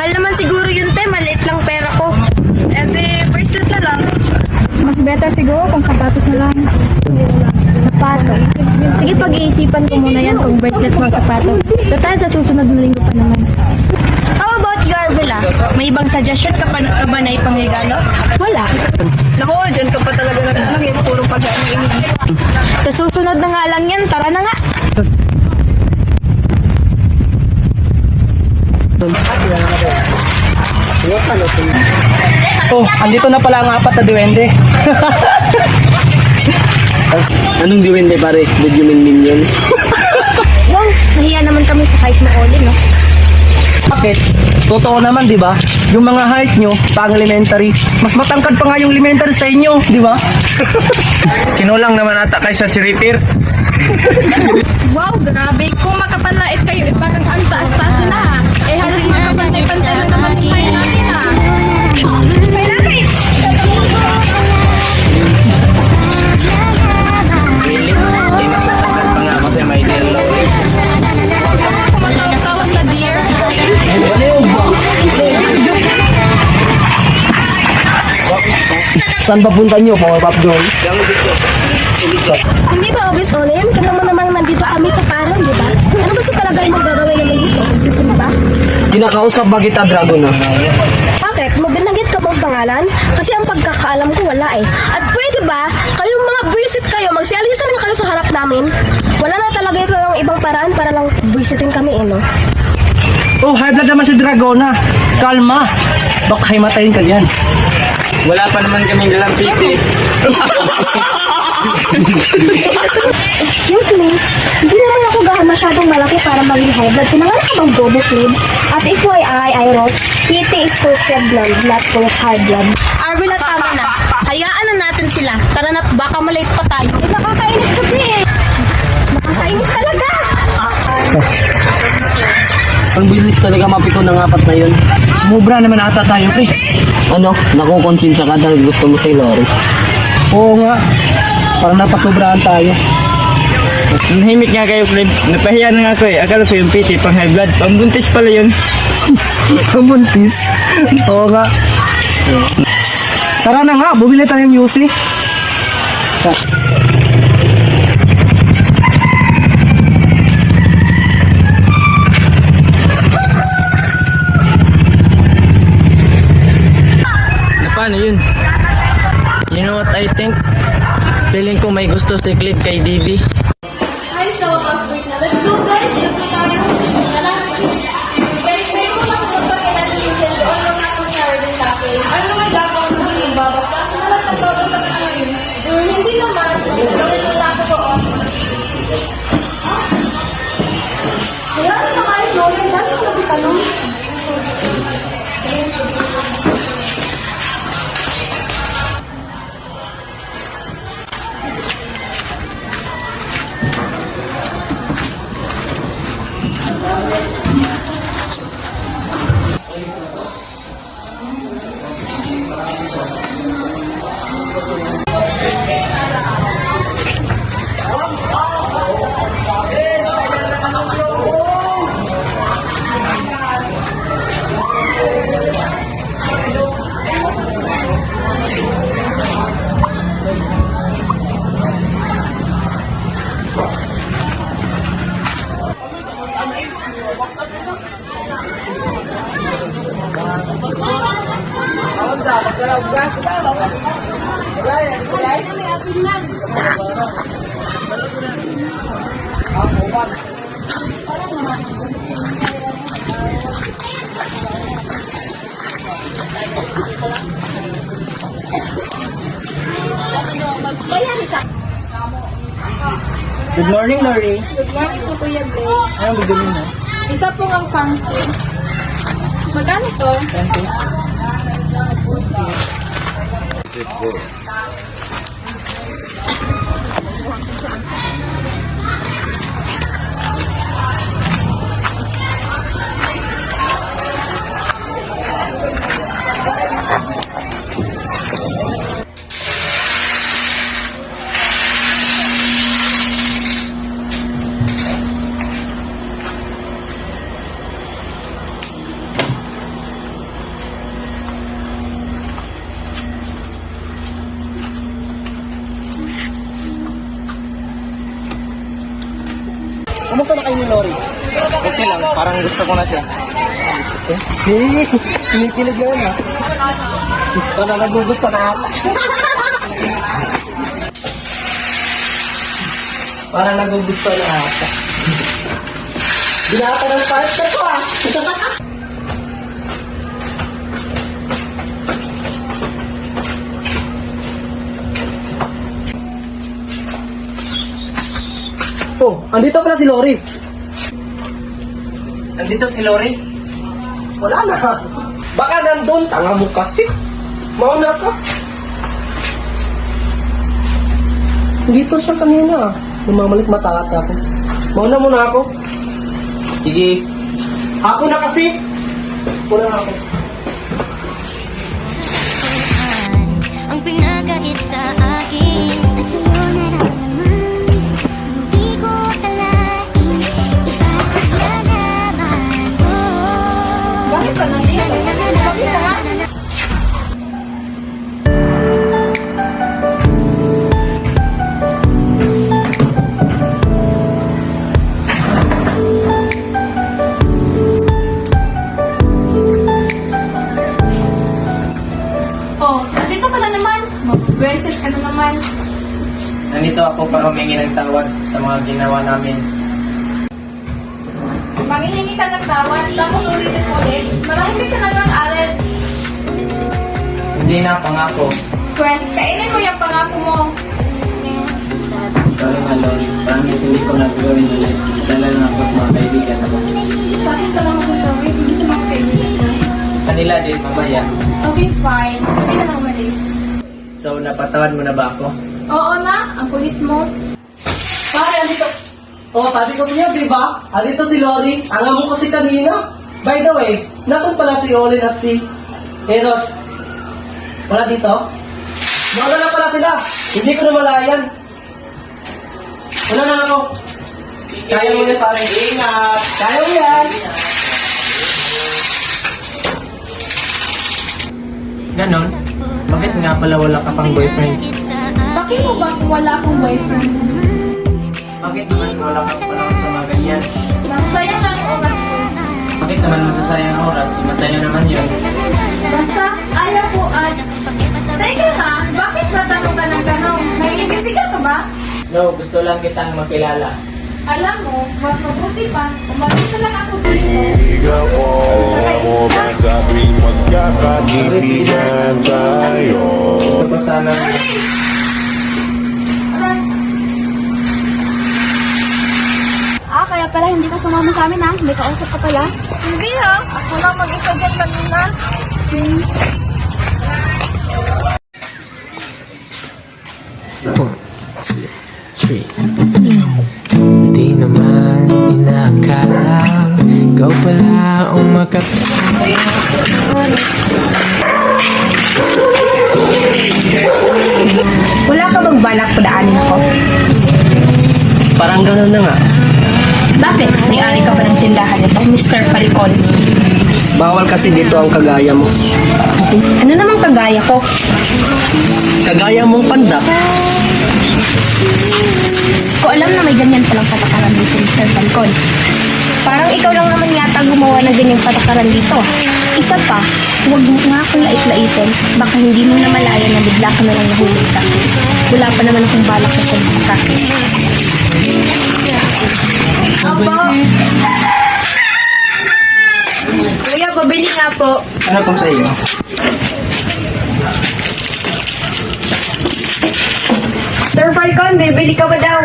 Mahal naman siguro yun, te. Maliit lang pera ko. Eh, di, bracelet na lang. Mas better siguro kung sapatos na lang. Sapatos. Sige, pag-iisipan ko muna yan kung bracelet mo sapatos. Total, sa susunod na linggo pa naman. How about you, Arbela? May ibang suggestion ka ba na ipangregalo? Wala. Naku, dyan ka pa talaga natanong eh. Puro pagkaan ng iniisip. Sa susunod na nga lang yan. Tara na nga. Oh, andito na pala ang apat na duwende. Anong diwende pare? Did you mean minions? Wow, nahiya naman kami sa kahit na all no? Bakit? Totoo naman, di ba? Yung mga height nyo, pang elementary, mas matangkad pa nga yung elementary sa inyo, di ba? Kinulang naman ata kay sa chiripir. Wow, grabe. Kung makapanlait kayo, parang ang taas-taas na ha. Eh, halos makapantay-pantay na naman yung kain natin ha. Kailangan Really? Eh, mas natangkad pa nga kasi may dear lowly. kumatawag na dear. Saan ba punta nyo, mga pop doon? Hindi ba obvious, Olin? Kaya mo namang nandito kami sa parang, di ba? Ano ba sa palagay mo gagawin naman dito? Sisimba? Kinakausap ba kita, Dragon na? Bakit? Mabinanggit ka bang pangalan? Kasi ang pagkakaalam ko wala eh. At pwede ba, kayong mga buwisit kayo, magsialisa naman kayo sa harap namin? Wala na talaga kayong ibang paraan para lang buwisitin kami eh, no? Oh, high blood naman si Dragona. Kalma. Baka himatayin ka dyan. Wala pa naman kaming dalang piti. Excuse me, hindi naman ako masyadong malaki para maging high blood. Pinangalan ka bang double club? At FYI, I wrote, PT is for fed blood, not for high blood. Arvila, tama na. Hayaan na natin sila. Tara na, baka malate pa tayo. Nakakainis kasi eh. Nakakainis talaga. Ang bilis talaga mapiko ng apat na yun. Sumubra naman ata tayo, pre. Ano? Nakukonsensya ka dahil gusto mo si Lori. Oo nga. Parang napasobrahan tayo. Nahimik nga kayo, Clip. Napahiya na nga ako eh. Akala ko yung piti, pang high blood. Pambuntis pala yun. Kamuntis. Oo nga. Tara na nga, bumili tayong Yusi. Paano yun? You know what I think? Feeling ko may gusto si Clip kay DB. Ay, so, password na. Let's go, guys. Ito tayo. Tara. Guys, may mo lang pupunta kay Auntie Hazel. Doon mo nga itong Saturday Cafe. Ano naman gagawin mo yung babasa? Ano naman nagbabasa ka ngayon? Hindi naman. Gawin mo lang ko. Kaya ano na kayo, Loren? Dati ko nagtanong. Good morning, Lori. Good morning to Kuya Gray. Anong bibili mo? Isa po ang pumpkin. Magkano to? 10 pesos. Kamusta na kayo ni Lori? Okay lang, parang gusto ko na siya. Hey, kinikilig na yun ah. Ito na nagugusto na ata. Parang nagugusto na ata. Binata ng partner ko ah. Oh, andito pala si Lori. Andito si Lori. Wala na. Baka nandun, tanga mo kasi. Mauna ka. Dito siya kanina. Lumamalik mata ata ako. Mauna muna ako. Sige. Ako na kasi. Muna ako. Ang pinagait sa akin at sa'yo nararamdaman. Hindi ko akalain ipapaglalaraman ko. Bakit ka nandito? Bakit ka nga? Oh, nandito ka na naman. Mag-braces ka na naman. Nandito ako para humingi ng tawad sa mga ginawa namin. Manghihingi ka ng tawad, tapos ulitin mo ulit. Malahimik ka na lang, Allen. Hindi na, pangako. Pwes, kainin mo yung pangako mo. Sorry nga, Lori. Promise, hindi ko nagagawin ulit. Dala lang ako sa mga kaibigan ko. Sa akin ka lang magsasawi, hindi sa mga kaibigan mo. Kanila din, mamaya. Okay, fine. Hindi na lang malis. So, napatawad mo na ba ako? Oo na, ang kulit mo. Pare, andito. Oh, sabi ko sa iyo, di ba? Andito si Lori. Ang amo ko si kanina. By the way, nasan pala si Olin at si Eros? Wala dito? Wala na pala sila. Hindi ko na malayan. Wala na ako. Kaya mo yan, pare. Ingat! Kaya mo yan. Ganon? Bakit nga pala wala ka pang boyfriend? Bakit mo ba kung wala akong boyfriend? Bakit naman wala ka pala sa mga ganyan? Nasayang ang oras ko. Bakit naman masasayang ang oras? Di masaya naman yun. Basta, ayaw ko at... Teka nga, bakit natanong ka ng tanong? Nag-iimbestiga ka ba? No, gusto lang kitang makilala. Alam mo, mas mabuti pa, umalis na lang ako dito. Mo ba sa tuwing magkakaibigan tayo? Gusto ko sana... Kaya pala hindi ka sumama sa amin ha. May kausap ka pala. Hindi ha, ako lang mag-isa dyan kanina. Di naman inaakala ikaw pala ang Wala ka bang balak padaanin ako? Parang gano'n na nga. Bakit? May-ari ka ba ng tindahan nito, Mr. Falcon? Bawal kasi dito ang kagaya mo. Ano namang kagaya ko? Kagaya mong pandak. Ko alam na may ganyan palang patakaran dito, Mr. Falcon. Parang ikaw lang naman yata gumawa ng ganyang patakaran dito. Isa pa, huwag mo nga akong lait-laitin. Baka hindi mo na malaya na bigla ka na lang nahulog sa akin. Wala pa naman akong balak sa sa akin. Opo. Kuya, pabili nga po. Ano pong sa iyo? Sir Falcon, bibili ka ba daw?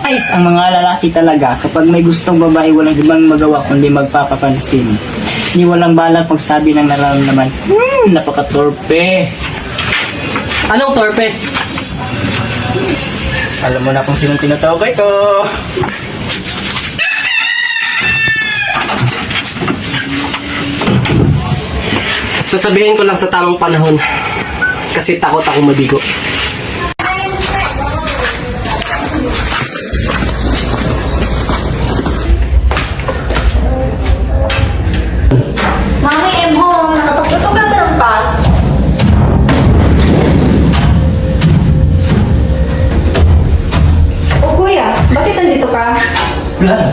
Guys, ang mga lalaki talaga, kapag may gustong babae, walang ibang magawa kundi magpapapansin. Ni walang balak magsabi ng nararamdaman, napaka-torpe. Anong torpe? Alam mo na kung sinong tinatawag ito. Sasabihin ko lang sa tamang panahon. Kasi takot ako mabigo.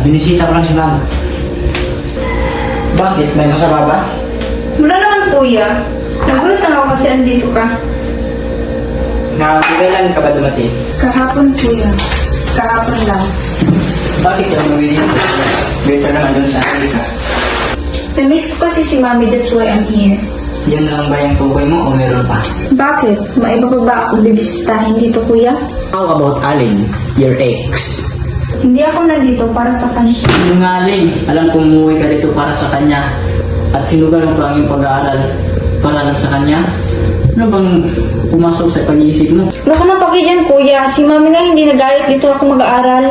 Binisita ko lang si mama. Bakit? May masama ba? Wala naman kuya. Nagulat lang ako kasi andito ka. Nakakailan ka ba dumating? Kahapon kuya. Kahapon lang. Bakit ka mawili? Better naman doon sa Amerika. Na-miss ko kasi si Mami, that's why I'm here. Yan lang ba yung tukoy mo o meron pa? Bakit? Maiba pa ba ako bibisitahin dito kuya? How about Alin, your ex? Hindi ako nandito para sa kanya. Sinungaling, alam kong umuwi ka dito para sa kanya. At sinugal mo pa ang iyong pag-aaral para lang sa kanya. Ano bang pumasok sa pag-iisip mo? Wala ka nang paki dyan kuya. Si Mami nga hindi nagalit dito ako mag-aaral.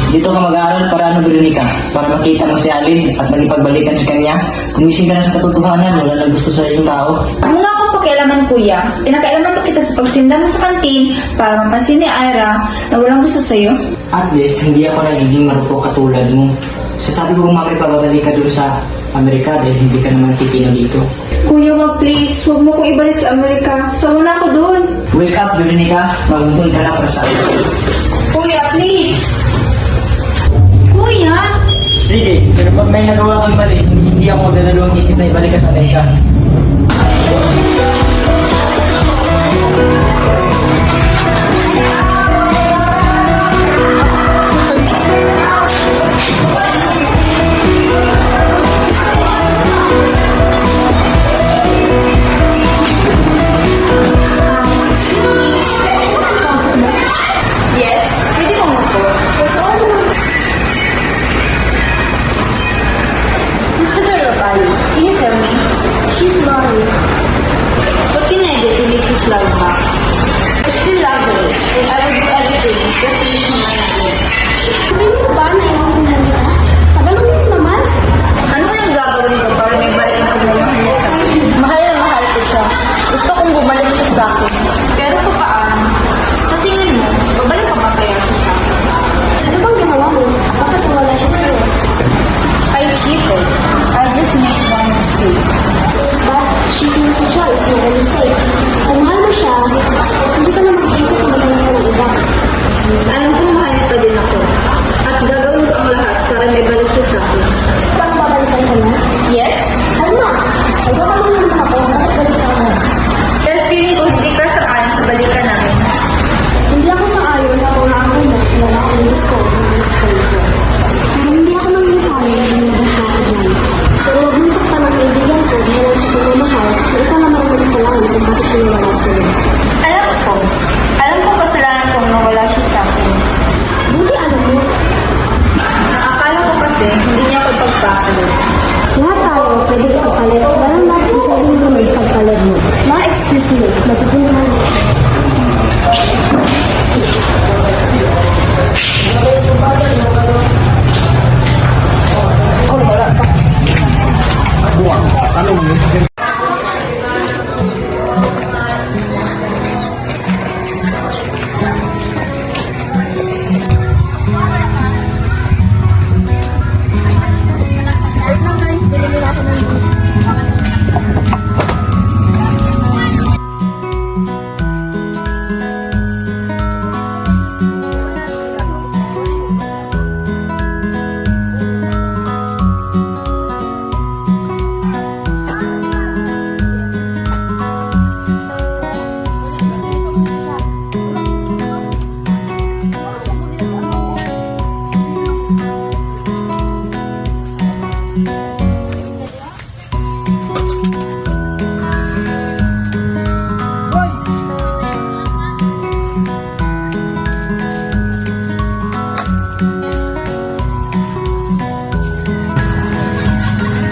Dito ka mag-aaral para ano, Veronica? Para makita mo si Alin at makipagbalikan sa kanya. Kumising ka na sa katotohanan, wala nang gusto sa iyong tao. Ano nga akong pakialaman kuya? Pinakailaman pa kita sa pagtinda mo sa kantin para mapansin ni Ira na walang gusto sa'yo. At least, hindi ako nagiging marupok katulad mo. Sasabi ko kung mami pababalik ka doon sa Amerika dahil hindi ka naman titino dito. Kuya, wag please. Huwag mo kong ibalik sa Amerika. Sama na ako doon. Wake up, Veronica. Magbubun ka na para sa akin. Kuya, please. Kuya! Sige, pero pag may nagawa kang mali, hindi ako magdadalawang isip na ibalik ka sa Amerika. Yes, pwede mo po. Mr. Garlapali, can you tell me? She's Lori. What can I do to make you love her? I still love her, and I will do everything just to make her mine again. Sabihin mo ba na iwan ko na nila? Tagalog mo naman. Ano yung gagawin ko para may balik ang pagmamahal niya sa akin? Mahal na mahal ko siya. Gusto kong bumalik siya sa akin. Pero kung paano? Sa tingin mo, babalik ka ba kaya siya sa akin? Ano bang ginawa mo? Bakit wala siya sa'yo? I cheated. I just made one mistake. But cheating is a choice, not a mistake. Kung mahal mo siya, hindi ka na mag-iisip kung maghanap ka ng iba. Alam kong mahal niya pa din ako. At gagawin ko ang lahat para may balik siya sa akin. Parang babalikan ka na? Yes? Alma, nagkakamang naman ako. Bakit balik ka mo? Dahil feeling ko hindi ka sa akin sa balikan namin. Hindi ako sang-ayon sa kung naangay mo sa lalaki ng gusto ko. Pero hindi ako nangyayari na lumabas na ako dyan. Pero huwag mo saktan ang kaibigan ko dahil sa pagmamahal na ikaw naman ang kasalanan kung bakit siya nawala sa'yo. Alam ko kasalanan kong nawala siya sa akin. Buti alam mo, Akala ko kasi hindi niya ako pagpapalot. lahat tayo pwede ikapalit. Walang lahat ang sabihin mo may pagpalit mo. Mga excuse mo, matutunan mo.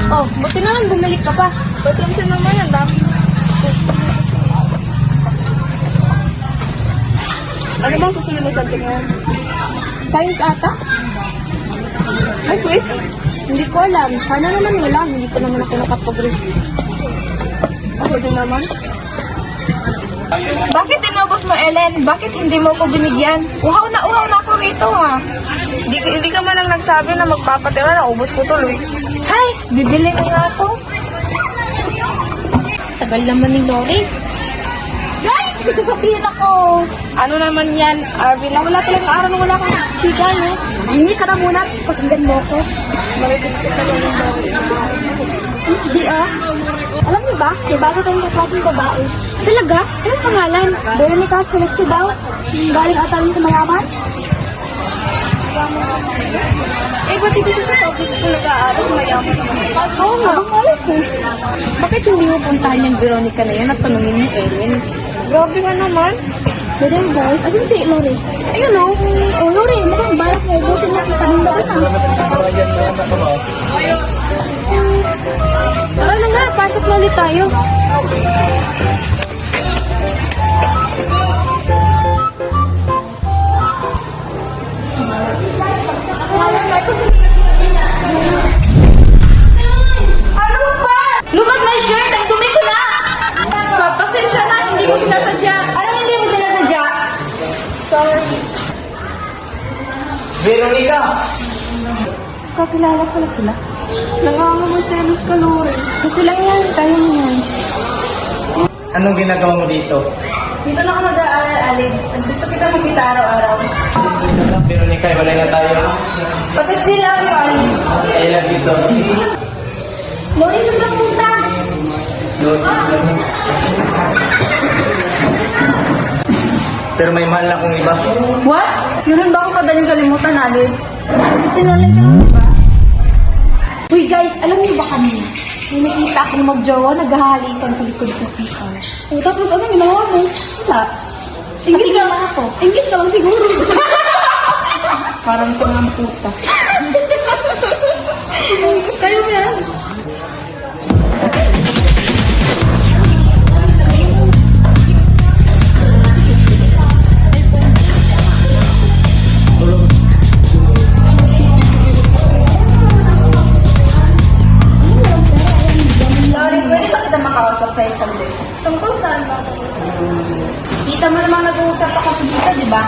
Oh, buti naman bumalik ka pa. Pasensya naman yan, dami. Ano bang susunod na subject ngayon? Science ata? Ay, quiz? Hindi ko alam. Sana naman wala. Hindi pa naman ako nakapag-review. Ako din naman. Bakit tinubos mo, Ellen? Bakit hindi mo ko binigyan? Uhaw na ako rito, ha? Hindi ka man lang nagsabi na magpapatira na ubos ko tuloy. Guys, bibili na nga ako. Tagal naman ni Lori. Guys, May sasabihin ako. Ano naman yan, Arvin? Na wala talagang araw na wala kang chika, no? Hindi ka na muna. Pakinggan mo ako. Marites ka na lang yung Hindi ah. Alam niyo ba, may bago tayong kaklaseng babae. Talaga? Anong pangalan? Veronica Celeste daw. Galing ata rin sa mayaman. Eh, ba't dito sa public school nag-aaral? Mayaman naman sila. Oo nga, ang alam ko. Bakit hindi mo puntahan yung Veronica na yan at tanungin mo Ellen? Grabe ka naman. Ganyan guys, asin si Lori. Ayun o. Oh, Lori, mukhang balak mo. Busin na kita ng laban ah. Tara na nga, pasok na ulit tayo. Lumag my shirt! Ang dumi ko na! Pasensya na, hindi ko sinasadya. Anong hindi mo sinasadya? Sorry. Veronica! Kakilala pala sila. Nangangamoy selos ka, Lori. Kasi lang yan, tayo mo yan. Anong ginagawa mo dito? Dito na ako nag-aaral, Alin. At gusto kita makita araw-araw. Veronica, wala na tayo. Pati sila ako, Alin. I love you, Tol. Lori, saan ka punta? Pero may mahal akong iba. What? Meron ba ako madaling kalimutan, Alin? Kasi sinunod ka lang, diba? Uy guys, alam niyo ba kami? May nakita akong magjowa, naghahalikan sa likod sa CR. Oh, tapos ano ginawa mo? Wala. Ingit ka lang ako. Ingit ka lang siguro. Parang pangang puta. Kayo yan. Lori, pwede ba kita makausap sa isang day? Tungkol saan ba? Kita mo namang nag-uusap ako dito, di ba?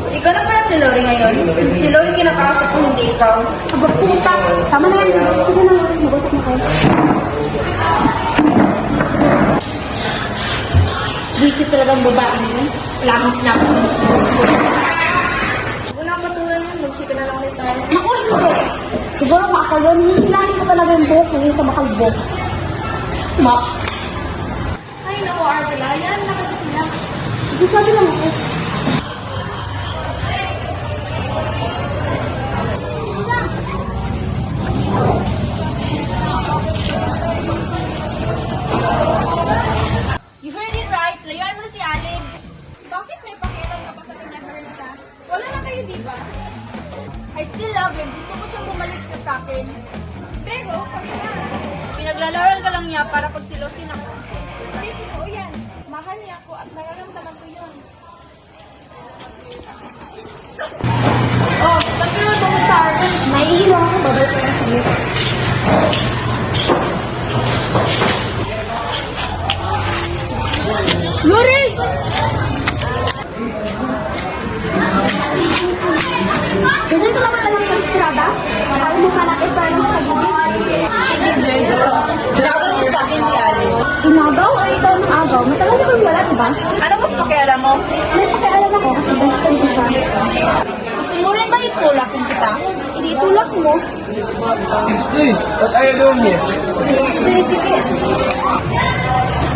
Ikaw na pala si Lori ngayon. Si Lori kinakausap ko, hindi ikaw. Aba, puta. Tama na yan. Sige na, mag-usap na kayo. Busy talagang babae mo. Wala akong pinapanood. Wala matulan yun, mag-chika na lang ulit tayo. Naku, hindi. Siguro ako yun, hihilahin ko talaga yung buhok ngayon sa makalbok. Mak. Ay, naku, Arvela. Yan, nakasa sila. Hindi sabi lang ako. You heard it right. Layuan mo na si Alin. Bakit may pakialam ka pa sa kanya, Veronica? Wala na kayo, di ba? I still love him. Gusto ko siyang bumalik siya sa akin. Pero, kami na. Pinaglalaran ka lang niya para pagsilosin ako. Hindi, totoo yan. Mahal niya ako at nararamdaman ko yun. Oh, saan ka naman pumunta, Arvin? Naiilang ako, babalik ko na sa'yo. Lori! Ganyan ka naman talagang estrada? Akala mo ka lang e-finance sa gilid. She deserves it. Gagawin niya sa akin si Alin. Inagaw o ikaw ng agaw? Matagal na kang wala, diba? Ano ba pakialam mo? May pakialam ako kasi best friend ko siya. Gusto mo rin ba itulak kung kita? Initulak mo. Hey, what are you doing here? Sige.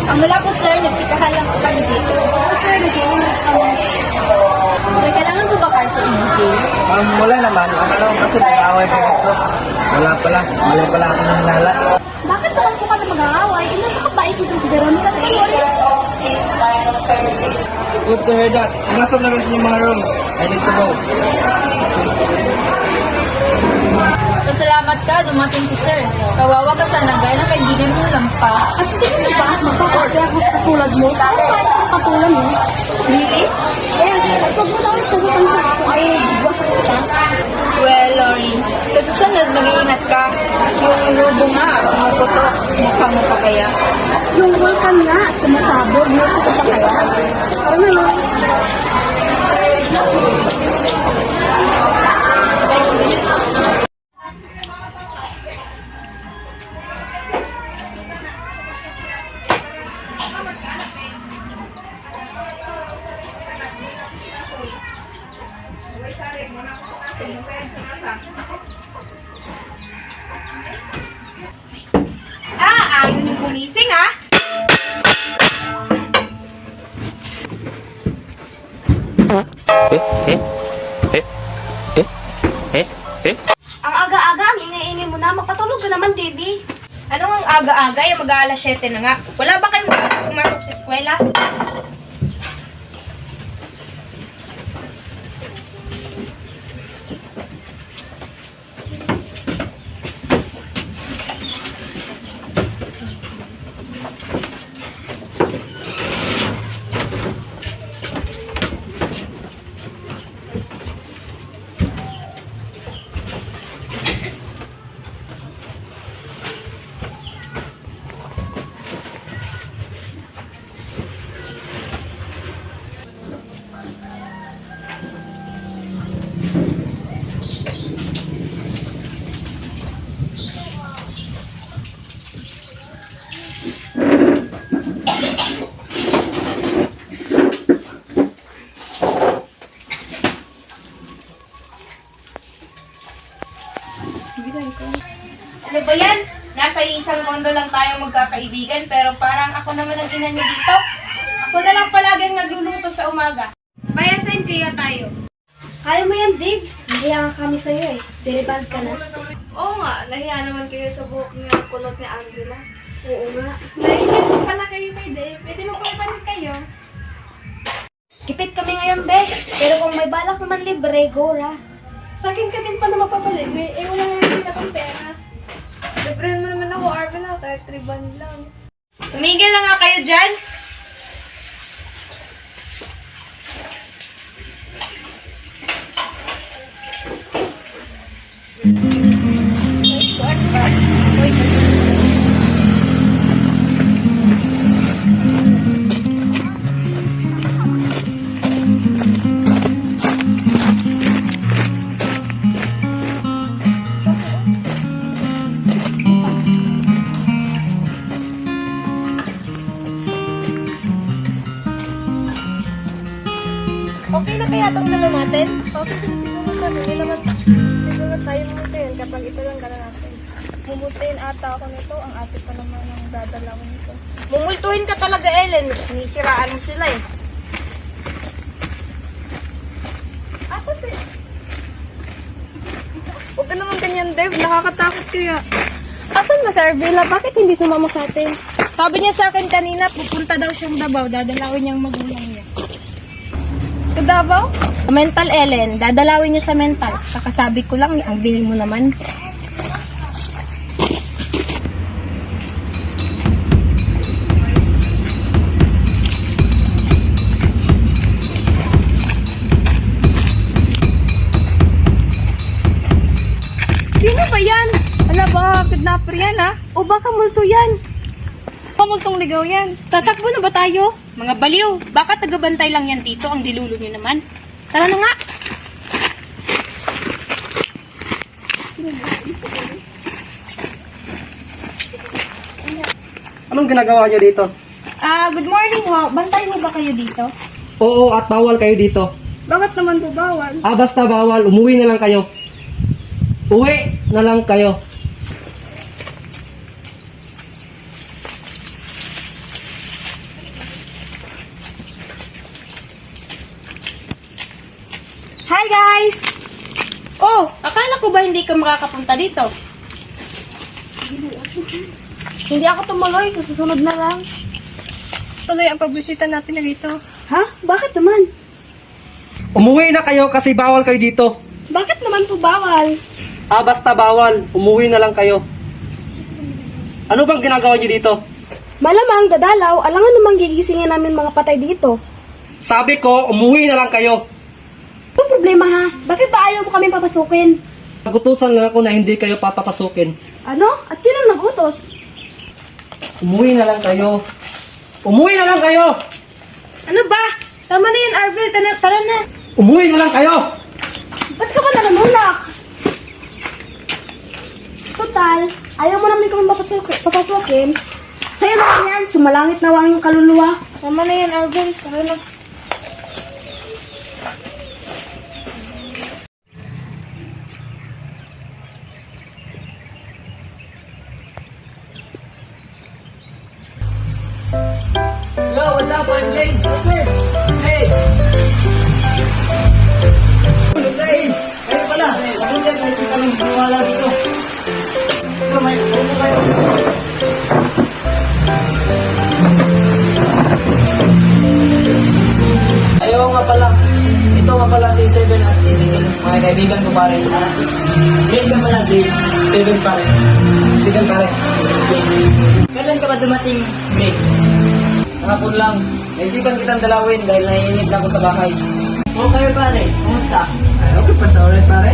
Ang wala po, sir. Nagtsikahan lang po kami dito. Sir, nag-iingat kami. Sir, kailangan po ba card sa EBK? Wala naman. Akala ko kasi nag-aaway pa ito. Wala pala. Mali pala ako ng hinala. Bakit naman po kami mag-aaway? Eh, napakabait ito si Veronica. Good to hear that. Pumasok na guys yung mga rooms. I need to go. Pasalamat ka, dumating si sir. Kawawa ka sana, gaya ng kaibigan mo lang pa. At hindi mo ba magpapakita ako sa katulad mo? Ano ba ang katulad mo? Really? Yes, pag mo daw itugutan sa ako ay bigwasan kita. Well, Lori, sa susunod, mag-iingat ka. Yung lubo nga, pumuputok. Mukha mo pa kaya. Yung vulkan nga, sumasabog, nasa ko pa kaya. Ano na yun? sari mo na ako sa yung pera sa nasa. Ayaw niyong gumising, ah. Ang aga-aga, ang ingay-ingay mo na. Magpatulog ka naman, TV. Ano ang aga-aga? Yung mag-aalas 7 na nga. Wala ba kayong pumasok sa eskwela? Ano ba yan? Nasa isang kondo lang tayo magkakaibigan pero parang ako naman ang ina niyo dito. Ako na lang palaging nagluluto sa umaga. Payasain kaya tayo. Kaya mo yan, Dave. Nahiya kami sa'yo eh. Diriband ka na. Oo nga, nahiya naman kayo sa buhok niya, kulot ni Angela. Oo nga. Nahiya pala kayo kay Dave. Pwede mo palitan kayo. Kipit kami ngayon, Be. Pero kung may balak naman libre, go ra. Sa akin ka din pala magpapaligay. Eh, wala nga din akong pera. Libre mo naman ako, Arvin, na kahit 3 band lang. Tumigil na nga kayo dyan. Okay na kaya itong dala natin? Okay, hindi naman tayo mumutin kapag ito lang gala natin. Mumutin ata ako nito, ang ate pa naman ang dadalawin nito. Mumultuhin ka talaga, Ellen. Sinisiraan mo sila eh. Ate, huwag ka naman ganyan, Dave. Nakakatakot kaya. Asan ba si Arvila? Bakit hindi sumama sa atin? Sabi niya sa akin kanina, pupunta daw siyang Davao. Dadalawin niyang magulang niya. Sa Davao? Sa mental, Ellen. Dadalawin niya sa mental. Kakasabi ko lang, ang bili mo naman. Sino ba yan? Ala ba, kidnapper yan ha? O baka multo yan? Pamultong ligaw yan. Tatakbo na ba tayo? Mga baliw, baka tagabantay lang yan dito, ang dilulo nyo naman. Tara na nga. Anong ginagawa niyo dito? Good morning ho. Bantay mo ba kayo dito? Oo, at bawal kayo dito. Bakit naman po bawal? Basta bawal. Umuwi na lang kayo. Uwi na lang kayo. Hi guys! Oh, akala ko ba hindi ka makakapunta dito? Hindi ako tumuloy. Sa susunod na lang. Tuloy ang pagbisita natin na dito. Ha? Bakit naman? Umuwi na kayo kasi bawal kayo dito. Bakit naman po bawal? Basta bawal. Umuwi na lang kayo. Ano bang ginagawa niyo dito? Malamang dadalaw. Alangan namang gigisingin namin mga patay dito. Sabi ko, umuwi na lang kayo. Anong problema ha? Bakit ba ayaw mo kami papasukin? Nagutusan nga ako na hindi kayo papapasukin. Ano? At sino nagutos? Umuwi na lang kayo. Umuwi na lang kayo! Ano ba? Tama na yan, Arvel. Tara na. Umuwi na lang kayo! Ba't ka ba nananulak? Total, ayaw mo namin kami papasukin. Sa'yo naman yan, sumalangit na wang yung kaluluwa. Tama na yan, Arvel. Tara na. Yo, what's up, I'm Blade? Hey! Blade! Kayo pala! Ako dyan, may isa kami wala dito. Ito, may upo kayo. Ayaw nga pala. Ito nga pala si Seven at Ezekiel. Mga kaibigan ko pa rin. Blade ka pala, Blade. Seven pa rin. Ezekiel pa rin. Kailan ka ba dumating, Blade? Kahapon lang. Naisipan kitang dalawin dahil naiinip na ako sa bahay. Oo kayo pare, kumusta? Ay, okay pa sa ulit, pare.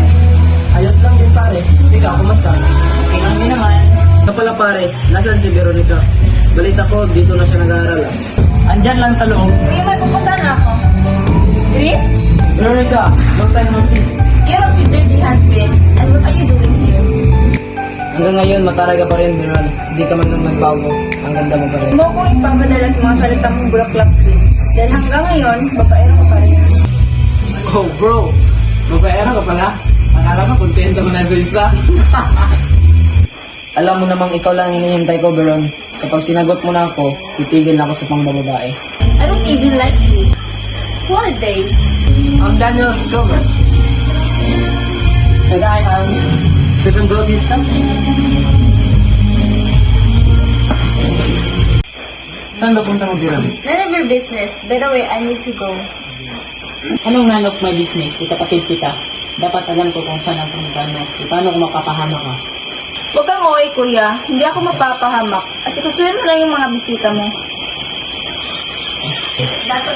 Ayos lang din, pare. Ikaw, kumusta? Okay lang din naman. Ito pala pare, nasan si Veronica? Balita ko, dito na siya nag-aaral. Andyan lang sa loob. Kuya, may pupunta na ako. Green? Veronica, long time no see. Get off your dirty hands, Ben. And what are you doing here? Hanggang ngayon, mataray ka pa rin, Veron. Hindi ka man nang nagbago. Ang ganda mo pa rin. Mo ko ipapadala sa mga salita mong bulaklak, Ben. Dahil hanggang ngayon, babaero ko pa rin. Oh, bro. Mabaera ka pala. Akala ko kontento ko na sa isa. Alam mo namang ikaw lang hinihintay ko, Veron. Kapag sinagot mo na ako, titigil na ako sa pangbababae. I don't even like you. Who are they? I'm Daniel Scover. And I am Stephen Bautista. Saan ba punta mo, Veron? None of your business. By the way, I need to go. Anong none of my business? Kapatid kita. Dapat alam ko kung saan ang punta mo. Paano kung makapahama ka? Huwag kang okay, kuya. Hindi ako mapapahamak. Asikasuhin mo lang yung mga bisita mo. Dato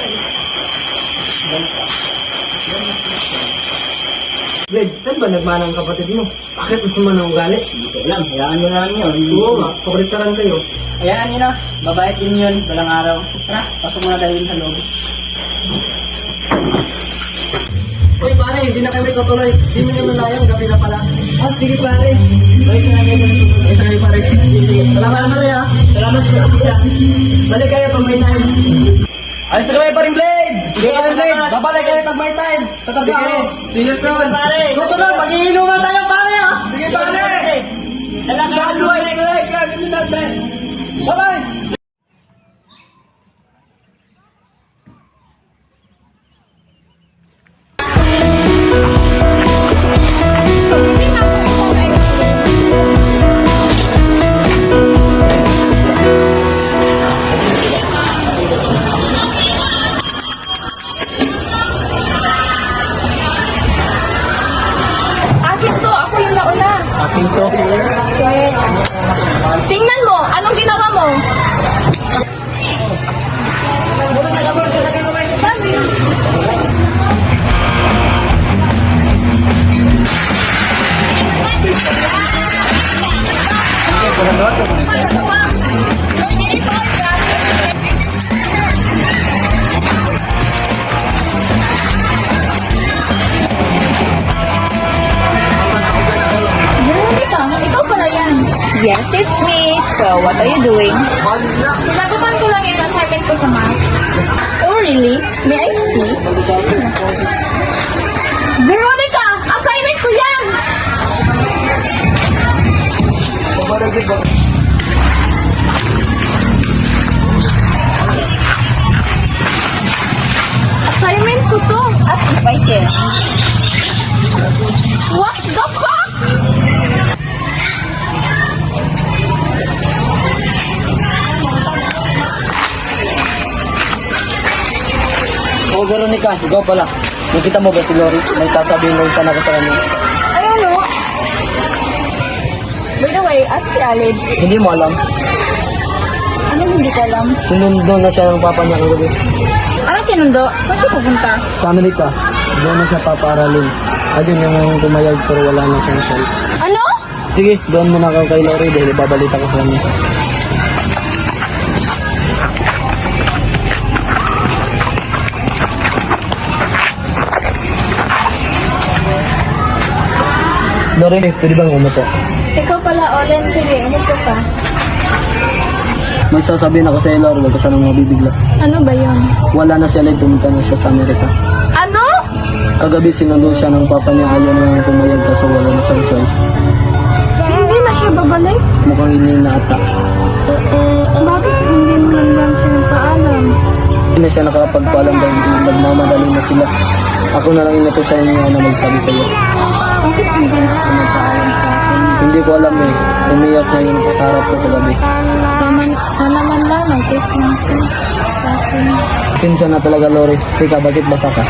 Blade, saan ba nagmana ang kapatid mo? Bakit gusto mo na ugali? Hindi ko alam. Hayaan mo lang yun. Oo nga, paboritaran kayo. Hayaan nyo na. Babait din yun. Walang araw. Tara, pasok muna tayo sa loob. Uy, pare, hindi na kami tutuloy. Hindi na malayang, gabi na pala. Ah, sige pare. Balik na kayo sa loob. Ay, sorry, pare. Salamat naman ya. Salamat sa kapita. Balik kayo pag may time. Alis na kami pa rin, Blade! Sige, Blade! Babalik kayo pag may time! Sa trabaho! See you soon! Pare! Susunod, mag-iinuman tayo, pare! Ha? Sige, pare! Lalakad mo eh. Bye-bye! Akin to, ako yung nauna. Akin to. Tingnan mo, anong ginawa mo? Veronica, ikaw pala yan. Yes, it's me. So, what are you doing? Sinagutan ko lang yung assignment ko sa math. Oh, really? May I see? Veronica, assignment ko yan! Assignment ko to. As if I care. What the fuck? Oh, Veronica, ikaw pala. Nakita mo ba si Lori? May sasabihin lang ka na sa kanya. Ay, ano? By the way, as si Alid, Hindi mo alam. anong hindi ko alam? Sinundo na siya ng papa niya kagabi. Anong sinundo? Saan siya pupunta? Sa Amerika, doon na siya papaaralin. Ayun yung pumayag pero wala na siyang choice. Ano? Sige, doon muna ka kay Lori dahil ibabalita ko sa kanya. Lori, pwede bang umupo? Ikaw pala, Olen. Sige, umupo ka. May sasabihin ako sa iyo, Lori, huwag ka sanang mabibigla. Ano ba yun? Wala na si Aled, pumunta na siya sa Amerika. Ano? Kagabi sinundo siya ng papa niya, ayaw na pumayag kaso wala na siyang choice. Hindi na siya babalik? Mukhang hindi na ata. Bakit hindi mo lang siya nagpaalam? Hindi na siya nakakapagpaalam dahil nagmamadali na sila. Ako na lang inutusan niya na magsabi sa iyo. Bakit hindi na ako nagpaalam sa akin? Hindi ko alam eh. Umiyak na yun sa harap ko kagabi. Sana man lang, mag-text lang ko sa akin. Sinsya na talaga, Lori. Teka, bakit basa ka?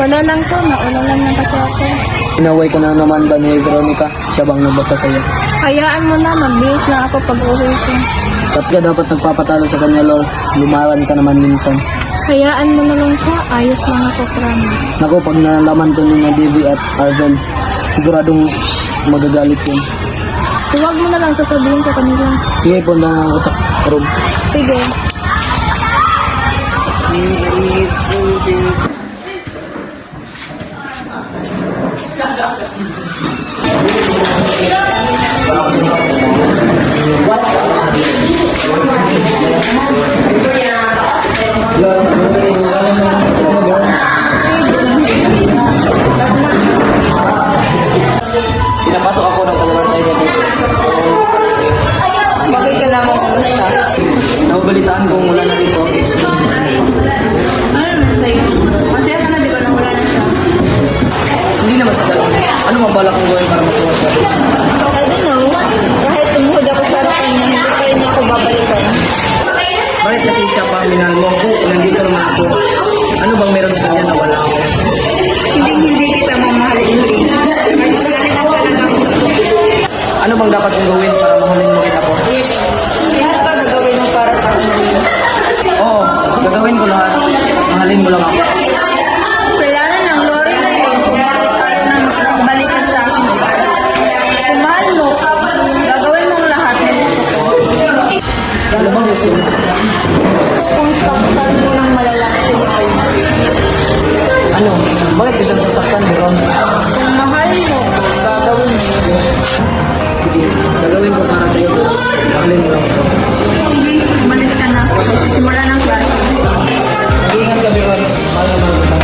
Wala lang to, naulalan lang kasi ako. Inaway ka na naman ba ni Veronica? Siya bang nagbasa sa iyo? Hayaan mo na, magbihis na ako pag uwi ko. Ba't ka dapat nagpapatalo sa kanya, Lord? Lumaran ka naman minsan. Hayaan mo na lang siya, ayos lang ako, promise. Naku, pag nalaman to ni na Debbie at Arvel, siguradong magagalit yun. Huwag mo na lang sasabihin sa kanila. Sige, punta na ako sa room. Sige. Pinapasok ako ng kalaman sa iyo. Bakit ka naman kumusta? Nababalitaan kong wala na dito. Ano naman sa'yo? Masaya ka na di ba na wala na siya? Hindi naman sa ganun. Ano mang balak kong gawin para makuha siya? I don't know. Kahit tumuhod ako sa akin, hindi pa rin niya ako babalikan. Bakit kasi siya pa minahal mo? Nandito naman ako. Ano bang meron sa kanya na wala ako? Hindi kita mamahalin ulit. Ano bang dapat kong gawin para mahalin mo kita po? Lahat ba gagawin mo para sa akin? Oo, gagawin ko lahat. Mahalin mo lang ako. Kasalanan ng Lori na yun. Kung bakit ayaw na makakabalikan sa akin. Kung mahal mo, gagawin mo lahat na gusto ko. Ano bang gusto mo? Kung saktan mo ng malalaki mo. Ano? Bakit ka siyang sasaktan, Ron? Kung mahal mo, gagawin mo. Sige, gagawin ko para sa'yo. Mahalin mo lang ako. Sige, umalis ka na. Simula ng klase. Mag-iingat ka, Ron. Mahal na mahal kita.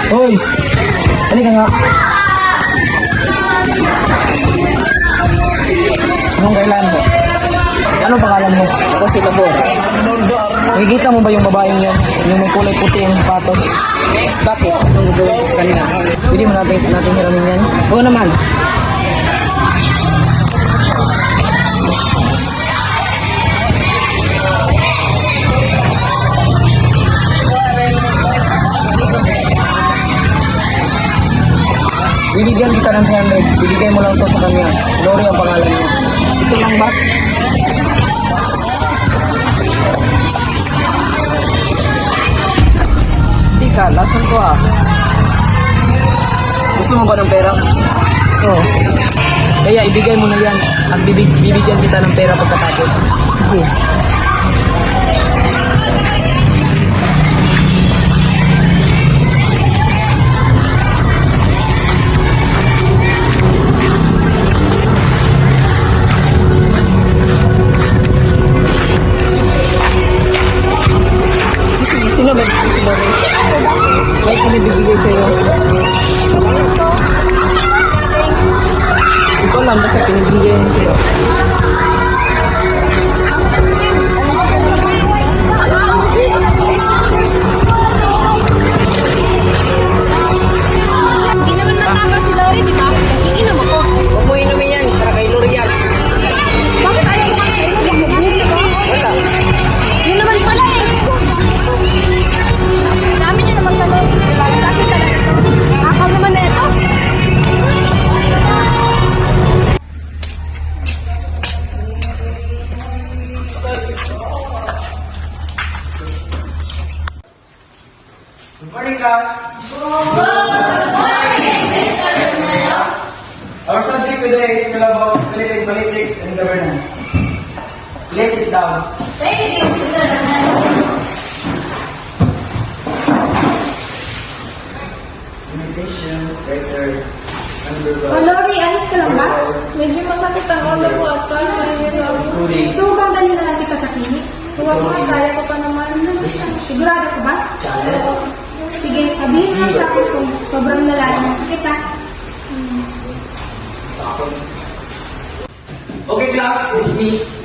Hoy! Halika nga. Anong kailangan mo? Anong pangalan mo? Ako si Labor. Nakikita mo ba yung babaeng yan? Yung may kulay puti yung patos? Bakit? Anong gagawin ko sa kanila? Pwede mo natin hiramin yan? Oo naman. Bibigyan kita ng 300. Bibigay mo lang to sa kanya. Lori ang pangalan niya. Ito lang ba? Tika, lasan ko ah. Gusto mo ba ng pera? Oo. Kaya ibigay mo na yan at bibigyan kita ng pera pagkatapos. Sige. Sino ba? May pinibibigay sa'yo. Ikaw lang basta pinibigay mo sa'yo. class. Our subject today is still about Philippine politics and governance. Please sit down. Thank you, Mr. Romero. Invitation, writer, Oh, Lori, ayos ka lang ba? Medyo masakit ang ulo ko at Tuli, So, dali na lang kita sa clinic? Huwag mo, kaya ko pa naman. Sigurado ka ba? Sige, sabihin mo sa akin kung sobrang nalalim sa kita. Okay, class, dismiss.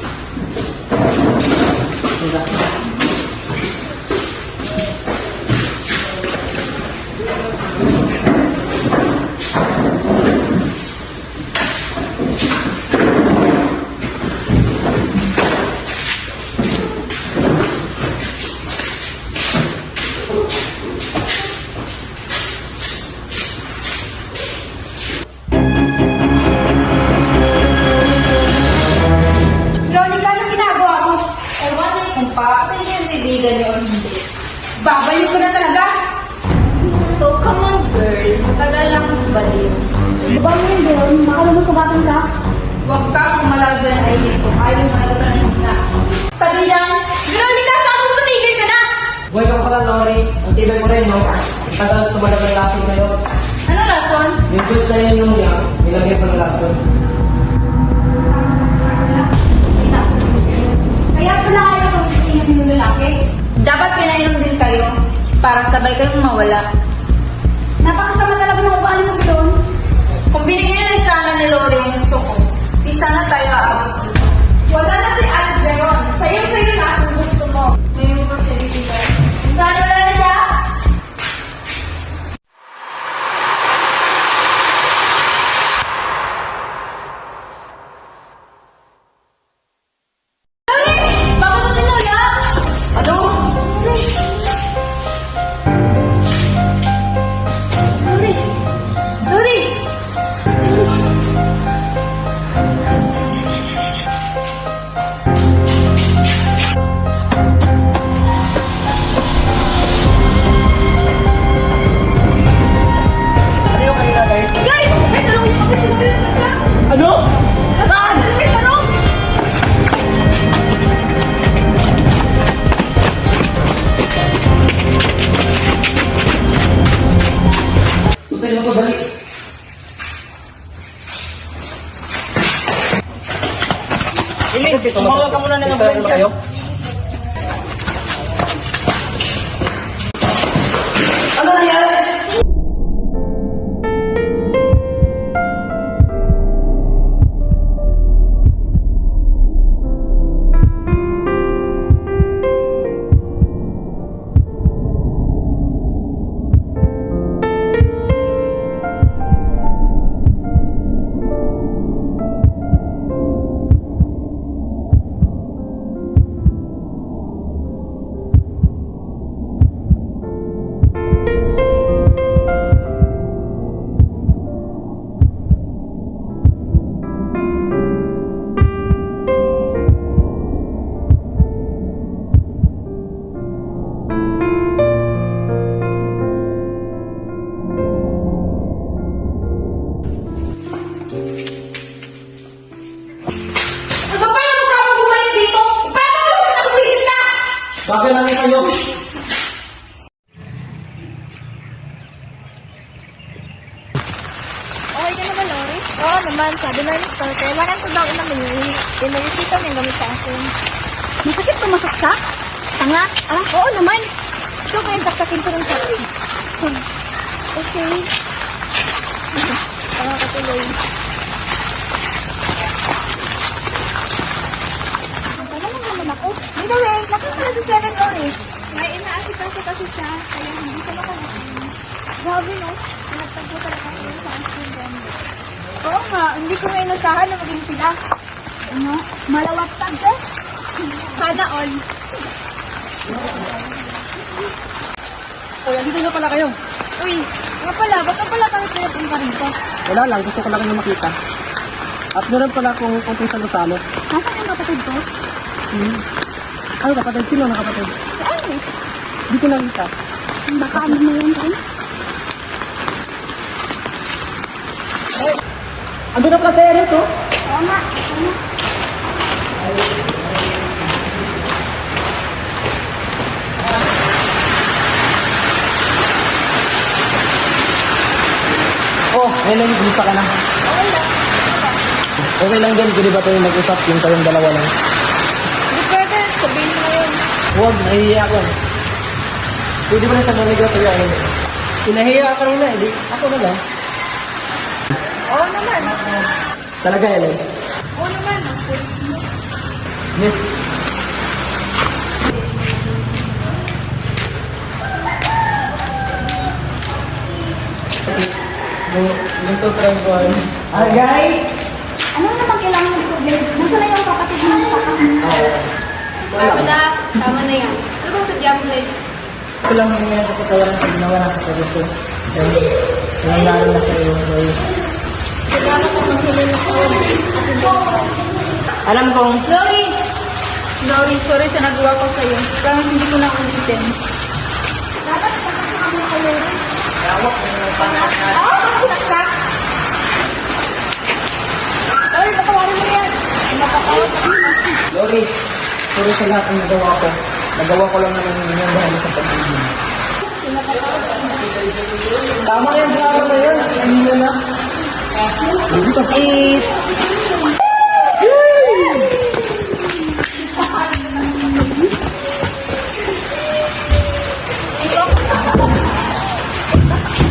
Veronica, ano ginagawa mo? Ewan niyo kung papatay niyo yung kaibigan niyo o hindi. Babalik ko na talaga. So, come on girl, matagal lang balik. Diba mo yun, Bill? Makalumusugatan ka? Huwag kang umalaga ng ID ko. Ayaw malaga na na. Tabi yan. Veronica, saan mo tumigil ka na? Buhay ka pala, Lori. Ang tibay mo rin, no? Ang tagal tumalag ng klase kayo. Ano rason? Yung juice na yun yung niya, nilagay pa ng laso. Kaya pala kayo kung tingin ng lalaki. Dapat pinainom din kayo para sabay kayong mawala. Napakasama talaga ng upahan mo doon. Kung binigyan na sana ni Lori ang gusto ko, di sana tayo aabot. Wala na si Ate Veron. Sa'yo na kung gusto mo. Ngayon mo siya dito. Sana wala na siya? Bakit mo tinulak? Ano? Sorry! Ano yung kanina, guys? Guys! May tanong yung pagkasinulak sa Ano? Saan? May tanong! Tutin mo to, dali. tumawag ka muna ng ambulansya. kayo? Ano nangyari? Ano ba yung mukha mo bumalik dito? Paano mo naman nakuwigil na? Bakit lang yan sa'yo? Okay ka naman, Lori? Oo naman, sabi na nito. Kailangan ko daw naman yung inuwisita niya gamit sa akin. Masakit pumasok ka? Tanga? Oo naman. Ito kaya saksakin ko ng sabi. Okay. Tanga ka tuloy. Ang tagal lang naman ako. By the way, nakita na si Seven Lori. May inaasikaso kasi siya, kaya hindi siya makalasin. Grabe no? Pinagtagpo talaga yun sa akin ganda. Oo nga, hindi ko nga inasahan na maging sila. Ano? Malawat pag eh. Sana all. Uy, andito na pala kayo. Uy, nga pala, ba't ka pala kami pinapunta rito? Wala lang, gusto ko lang kayo makita. At meron pala akong konting salusalo. Nasaan yung kapatid ko? Ano kapatid? Sino na kapatid? Si Iris. Di ko nakita. Baka ano na yan tayo? Ando na pala tayo rito. Tama. Oh, Ellen, gusto ka na. Okay lang din, pwede ba tayo mag-usap yung tayong dalawa lang? Hindi pwede. Sabihin mo na yun. Huwag, nahihiya ako. Pwede ba na siya nanigaw sa'yo, Ellen? Pinahiya ka rin na, hindi. Ako na lang. Oo naman. Talaga, Ellen? Oo naman. Miss. Gusto travel. Guys! Ano naman kailangan ng problem? Nasa na yung kapatid mo ng kakasama? Wala. Tama na yan. Ano ba sa jam guys? Ito lang yung mga kapatawaran sa ginawa na sa dito. Dahil nangyari na sa iyo. Salamat ang maghuli ng Alam kong Lori! Lori, sorry sa nagawa ko sa'yo. Promise hindi ko na ulitin. Dapat kakasama mo kayo rin. Sinaksak! Lori, patawarin mo yan. Lori, sorry sa lahat ng nagawa ko. Nagawa ko lang naman yung dahil sa pag-ibig. Tama yung drama na yan. Kanina na. Sakit.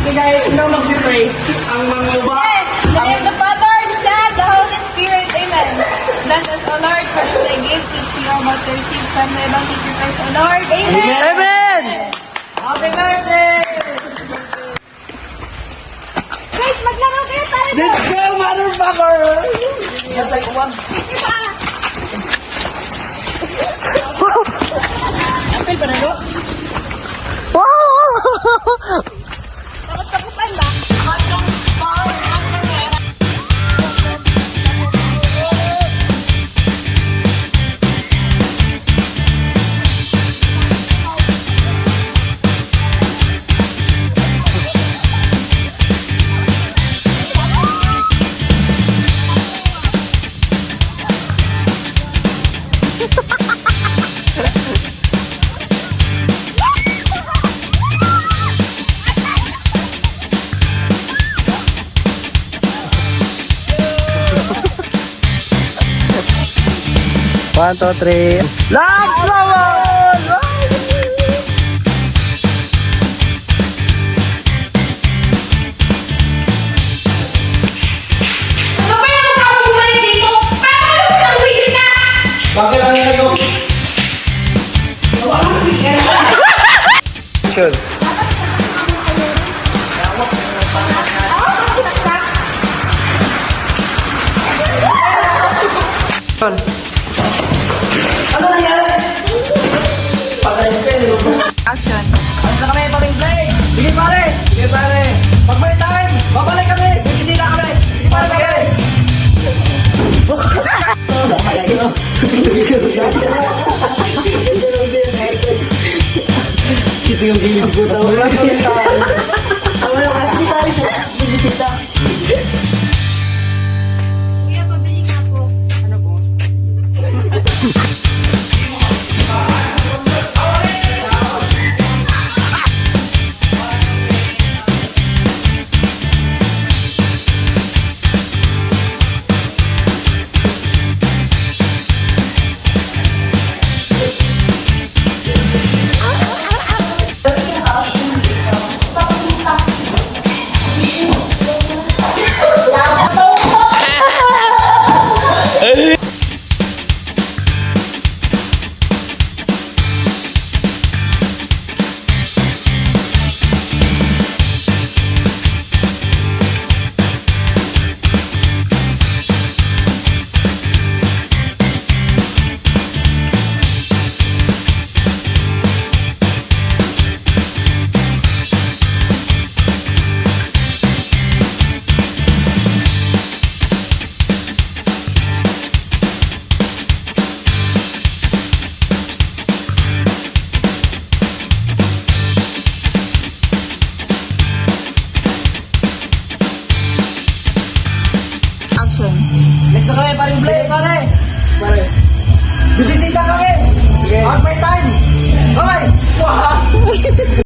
Okay guys, sino mag-pray? Ang mga ba? In the name of the Father, the Son, the Holy Spirit. Amen. Bless us, O Lord, for this thy gift, which we are about to receive from the Evangelist Christ, O Lord. Amen. Amen! Happy birthday! Guys, maglaro kayo tayo. Let's go, motherfucker! Ganda ko one. Apel pa na go? Tapos tapupan ba? One, two, three. Love flower! Ano ba yung tao bumalik dito? Paano ka ng wish ka? Bakit ang nagawa? Sure. Ano nangyari? Action. Basta kami pag-play. Sige pare. Sige pare. Pagbalik time. Babalik kami. Sigisila kami. Sige pare. Sige. Kita yung gilis ko daw. Wala pa rin tayo. Wala kasi tayo sa bisita. Kuya, pabili ka po. Ano po? Alis na kami, paring Blake. Pare. Bibisita kami. Pag may time. Bye. Wow.